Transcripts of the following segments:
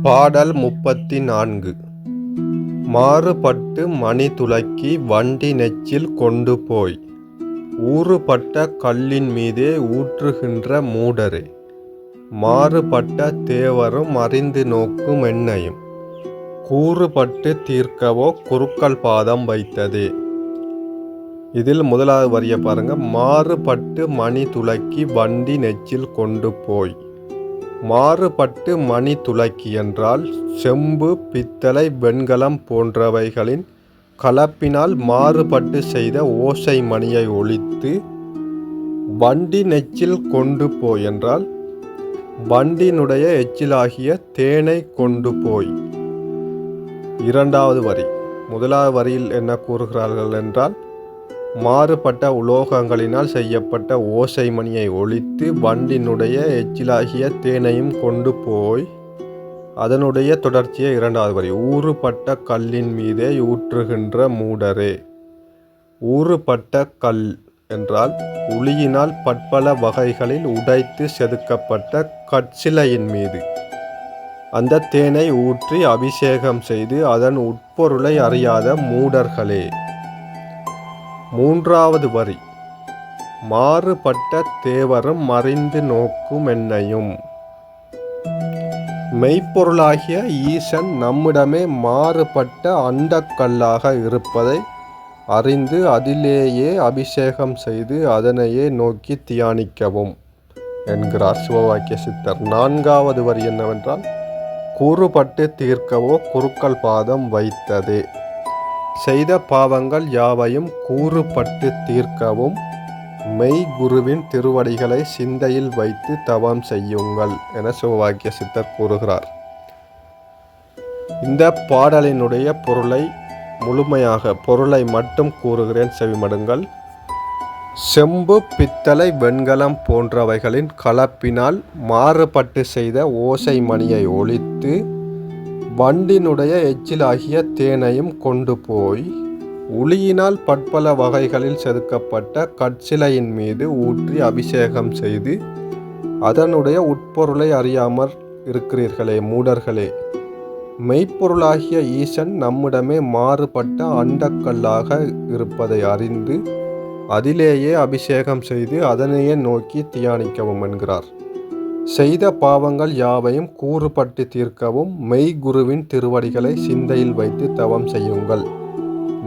பாடல் 34. மாறுபட்டு மணி துலக்கி வண்டி நெச்சில் கொண்டு போய் ஊறுபட்ட கல்லின் மீதே ஊற்றுகின்ற மூடரே, மாறுபட்ட தேவரும் அறிந்து நோக்கும் என்னையும் கூறுபட்டு தீர்க்கவோ குருக்கள் பாதம் வைத்ததே. இதில் முதலாவது வரிய பாருங்க. மாறுபட்டு மணி துலக்கி வண்டி நெச்சில் கொண்டு போய். மாறுபட்டு மணி துலக்கி என்றால் செம்பு, பித்தளை, வெண்கலம் போன்றவைகளின் கலப்பினால் மாறுபட்டு செய்த ஓசை மணியை ஒலித்து, வண்டி நெச்சில் கொண்டு போய் என்றால் வண்டினுடைய எச்சிலாகிய தேனை கொண்டு போய். இரண்டாவது வரி. முதலாவது வரியில் என்ன கூறுகிறார்கள் என்றால், மாறுபட்ட உலோகங்களினால் செய்யப்பட்ட ஓசை மணியை ஒலித்து வண்டினுடைய எச்சிலாகிய தேனையும் கொண்டு போய். அதனுடைய தொடர்ச்சியை இரண்டாவது வரி. ஊறுபட்ட கல்லின் மீதே ஊற்றுகின்ற மூடரே. ஊறுபட்ட கல் என்றால் உளியினால் பற்பல வகைகளில் உடைத்து செதுக்கப்பட்ட கற்சிலையின் மீது அந்த தேனை ஊற்றி அபிஷேகம் செய்து அதன் உட்பொருளை அறியாத மூடர்களே. மூன்றாவது வரி. மாறுபட்ட தேவரும் அறிந்து நோக்கும் என்னையும். மெய்ப்பொருளாகிய ஈசன் நம்மிடமே மாறுபட்ட அண்டக்கல்லாக இருப்பதை அறிந்து அதிலேயே அபிஷேகம் செய்து அதனையே நோக்கி தியானிக்கவும் என்கிறார் சிவவாக்கிய சித்தர். நான்காவது வரி என்னவென்றால், கூறுபட்டு தீர்க்கவோ குருக்கள் பாதம் வைத்ததே. செய்த பாவங்கள் யாவையும் கூறுபட்டு தீர்க்கவும் மெய் குருவின் திருவடிகளை சிந்தையில் வைத்து தவம் செய்யுங்கள் என சிவவாக்கிய சித்தர் கூறுகிறார். இந்த பாடலினுடைய பொருளை மட்டும் கூறுகிறேன், செவிமடுங்கள். செம்பு, பித்தளை, வெண்கலம் போன்றவைகளின் கலப்பினால் மாறுபட்டு செய்த ஓசை மணியை ஒலித்து வண்டினுடைய எச்சிலாகிய தேனையும் கொண்டு போய் உளியினால் பற்பல வகைகளில் செதுக்கப்பட்ட கற்சிலையின் மீது ஊற்றி அபிஷேகம் செய்து அதனுடைய உட்பொருளை அறியாமற் இருக்கிறீர்களே மூடர்களே. மெய்ப்பொருளாகிய ஈசன் நம்மிடமே மாறுபட்ட அண்டக்கல்லாக இருப்பதை அறிந்து அதிலேயே அபிஷேகம் செய்து அதனையே நோக்கி தியானிக்கவும் என்கிறார். செய்த பாவங்கள் யாவையும் கூறுபட்டு தீர்க்கவும் மெய் குருவின் திருவடிகளை சிந்தையில் வைத்து தவம் செய்யுங்கள்.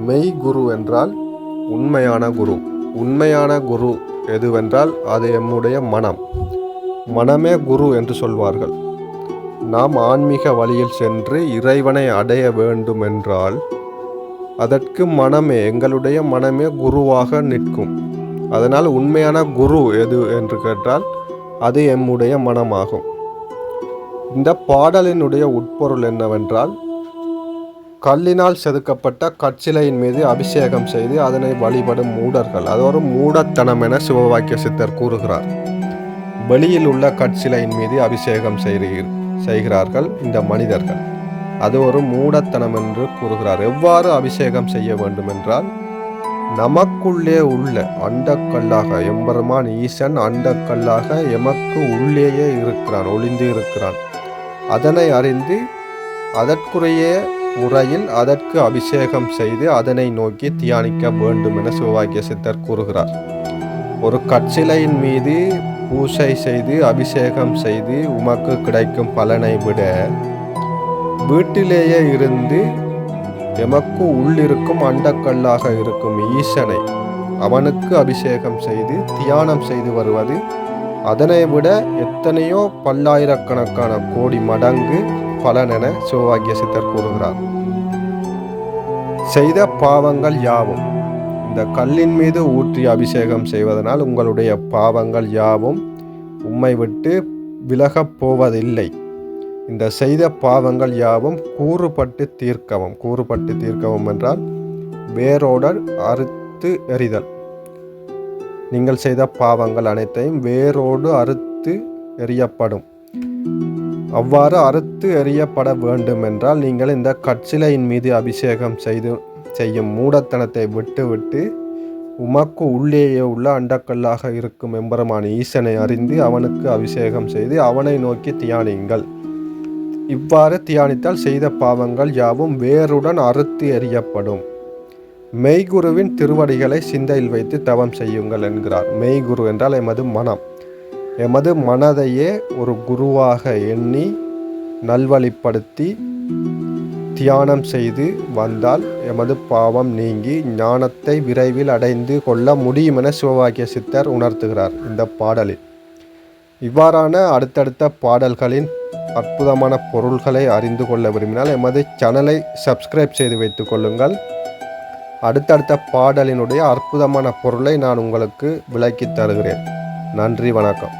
மெய் குரு என்றால் உண்மையான குரு. உண்மையான குரு எதுவென்றால் அது எம்முடைய மனம். மனமே குரு என்று சொல்வார்கள். நாம் ஆன்மீக வழியில் சென்று இறைவனை அடைய வேண்டும் என்றால் அதற்கு எங்களுடைய மனமே குருவாக நிற்கும். அதனால் உண்மையான குரு எது என்று கேட்டால் அது எம்முடைய மனமாகும். இந்த பாடலினுடைய உட்பொருள் என்னவென்றால், கல்லினால் செதுக்கப்பட்ட கற்சிலையின் மீது அபிஷேகம் செய்து அதனை வழிபடும் மூடர்கள், அது ஒரு மூடத்தனம் என சிவவாக்கிய சித்தர் கூறுகிறார். வெளியில் உள்ள கற்சிலையின் மீது அபிஷேகம் செய்கிறார்கள் இந்த மனிதர்கள். அது ஒரு மூடத்தனம் என்று கூறுகிறார். எவ்வாறு அபிஷேகம் செய்ய வேண்டும் என்றால், நமக்குள்ளே உள்ள அண்டக்கல்லாக எம்பெருமான் ஈசன் அண்டக்கல்லாக எமக்கு உள்ளேயே இருக்கிறான், ஒளிந்து இருக்கிறான். அதனை அறிந்து அதற்குரிய முறையில் அதற்கு அபிஷேகம் செய்து அதனை நோக்கி தியானிக்க வேண்டும் என சிவவாக்கிய சித்தர் கூறுகிறார். ஒரு கற்சிலையின் மீது பூசை செய்து அபிஷேகம் செய்து உமக்கு கிடைக்கும் பலனை விட வீட்டிலேயே இருந்து எமக்கு உள்ளிருக்கும் அண்டக்கல்லாக இருக்கும் ஈசனை அவனுக்கு அபிஷேகம் செய்து தியானம் செய்து வருவது அதனை விட எத்தனையோ பல்லாயிரக்கணக்கான கோடி மடங்கு பலன் என சிவவாக்கிய சித்தர் கூறுகிறார். செய்த பாவங்கள் யாவும் இந்த கல்லின் மீது ஊற்றி அபிஷேகம் செய்வதனால் உங்களுடைய பாவங்கள் யாவும் உம்மை விட்டு விலகப் போவதில்லை. இந்த செய்த பாவங்கள் யாவும் கூறுபட்டு தீர்க்கவும் என்றால் வேரோடு அறுத்து எறிதல். நீங்கள் செய்த பாவங்கள் அனைத்தையும் வேரோடு அறுத்து எறியப்படும். அவ்வாறு அறுத்து எறியப்பட வேண்டும் என்றால் நீங்கள் இந்த கற்சிலையின் மீது அபிஷேகம் செய்யும் மூடத்தனத்தை விட்டு உமக்கு உள்ளேயே உள்ள அண்டக்கல்லாக இருக்கும் எம்பெருமான் ஈசனை அறிந்து அவனுக்கு அபிஷேகம் செய்து அவனை நோக்கி தியானியுங்கள். இவ்வாறு தியானித்தால் செய்த பாவங்கள் யாவும் வேருடன் அறுத்து எறியப்படும். மெய்குருவின் திருவடிகளை சிந்தையில் வைத்து தவம் செய்யுங்கள் என்கிறார். மெய்குரு என்றால் எமது மனம். எமது மனதையே ஒரு குருவாக எண்ணி நல்வழிப்படுத்தி தியானம் செய்து வந்தால் எமது பாவம் நீங்கி ஞானத்தை விரைவில் அடைந்து கொள்ள முடியும் என சிவவாக்கிய சித்தர் உணர்த்துகிறார் இந்த பாடலில். இவ்வாறான அடுத்தடுத்த பாடல்களின் அற்புதமான பொருள்களை அறிந்து கொள்ள விரும்பினால் எமது சேனலை சப்ஸ்கிரைப் செய்து வைத்துக் கொள்ளுங்கள். அடுத்தடுத்த பாடலினுடைய அற்புதமான பொருளை நான் உங்களுக்கு விளக்கி தருகிறேன். நன்றி, வணக்கம்.